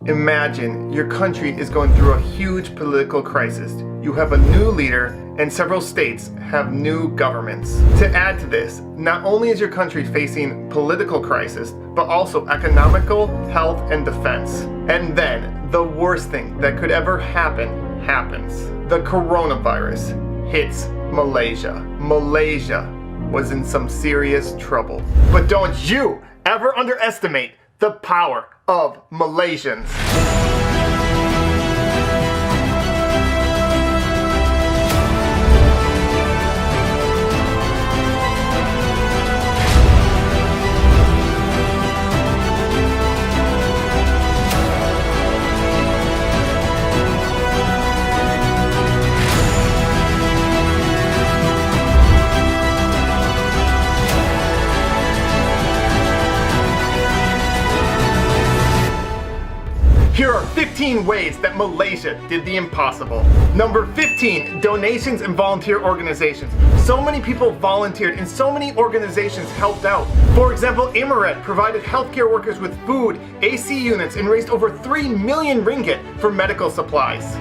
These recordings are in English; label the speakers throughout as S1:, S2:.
S1: Imagine your country is going through a huge political crisis. You have a new leader and several states have new governments. To add to this, not only is your country facing political crisis, but also economical, health, and defense. And then, the worst thing that could ever happen happens. The coronavirus hits Malaysia. Malaysia was in some serious trouble. But don't you ever underestimate the power of Malaysians. Here are 15 ways that Malaysia did the impossible. Number 15, donations and volunteer organizations. So many people volunteered and so many organizations helped out. For example, Emirat provided healthcare workers with food, AC units, and raised over 3 million ringgit for medical supplies.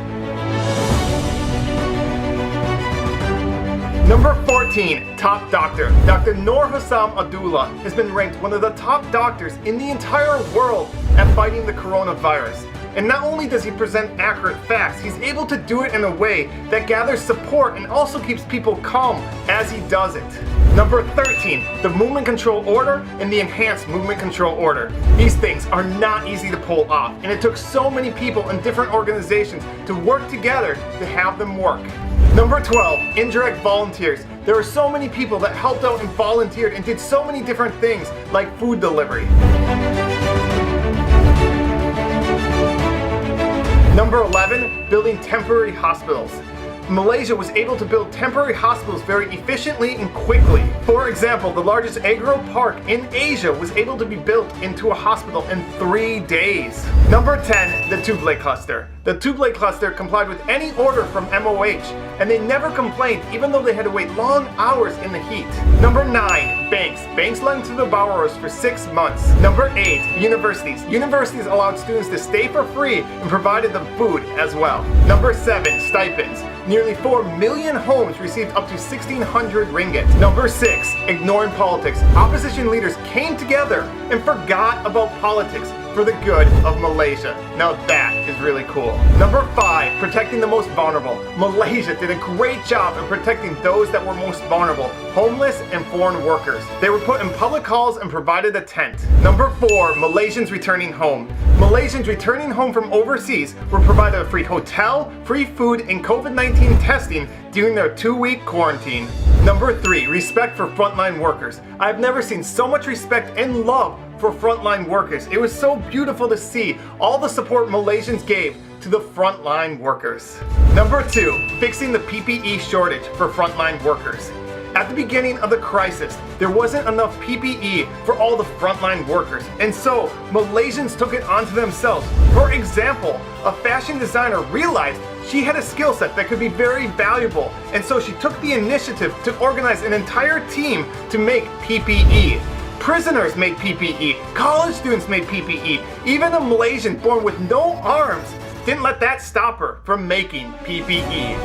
S1: Number 14, top doctor. Dr. Noor Hassam Abdullah has been ranked one of the top doctors in the entire world at fighting the coronavirus. And not only does he present accurate facts, he's able to do it in a way that gathers support and also keeps people calm as he does it. Number 13, the movement control order and the enhanced movement control order. These things are not easy to pull off, and it took so many people in different organizations to work together to have them work. Number 12, indirect volunteers. There are so many people that helped out and volunteered and did so many different things like food delivery. Number 11, building temporary hospitals. Malaysia was able to build temporary hospitals very efficiently and quickly. For example, the largest agro park in Asia was able to be built into a hospital in 3 days. Number 10, the Tubelay cluster. The Tubelay cluster complied with any order from MOH, and they never complained even though they had to wait long hours in the heat. Number 9, banks. Banks lent to the borrowers for 6 months. Number 8, universities. Universities allowed students to stay for free and provided them food as well. Number 7, stipends. Nearly 4 million homes received up to 1,600 ringgit. Number 6, ignoring politics. Opposition leaders came together and forgot about politics for the good of Malaysia. Now that is really cool. Number 5, protecting the most vulnerable. Malaysia did a great job in protecting those that were most vulnerable, homeless and foreign workers. They were put in public halls and provided a tent. Number 4, Malaysians returning home. Malaysians returning home from overseas were provided a free hotel, free food, and COVID-19 testing during their 2-week quarantine. Number 3, respect for frontline workers. I've never seen so much respect and love for frontline workers. It was so beautiful to see all the support Malaysians gave to the frontline workers. Number 2, fixing the PPE shortage for frontline workers. At the beginning of the crisis, there wasn't enough PPE for all the frontline workers, and so Malaysians took it onto themselves. For example, a fashion designer realized she had a skill set that could be very valuable, and so she took the initiative to organize an entire team to make PPE. Prisoners made PPE, college students made PPE, even a Malaysian born with no arms didn't let that stop her from making PPE.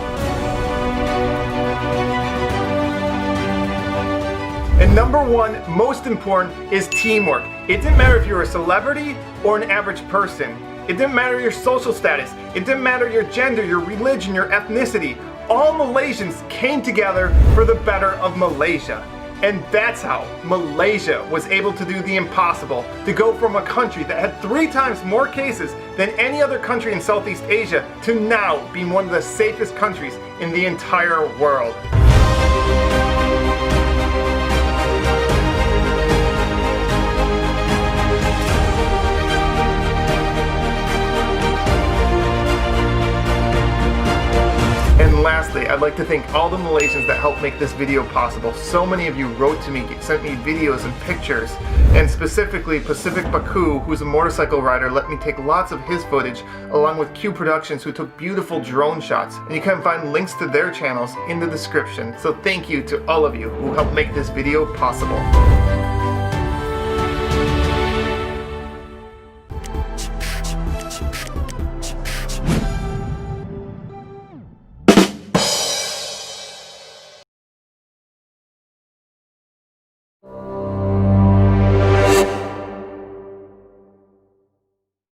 S1: And number 1, most important, is teamwork. It didn't matter if you're a celebrity or an average person. It didn't matter your social status. It didn't matter your gender, your religion, your ethnicity. All Malaysians came together for the better of Malaysia. And that's how Malaysia was able to do the impossible, to go from a country that had 3 times more cases than any other country in Southeast Asia to now being one of the safest countries in the entire world. And lastly, I'd like to thank all the Malaysians that helped make this video possible. So many of you wrote to me, sent me videos and pictures, and specifically Pacific Baku, who's a motorcycle rider, let me take lots of his footage, along with Q Productions, who took beautiful drone shots. And you can find links to their channels in the description. So thank you to all of you who helped make this video possible.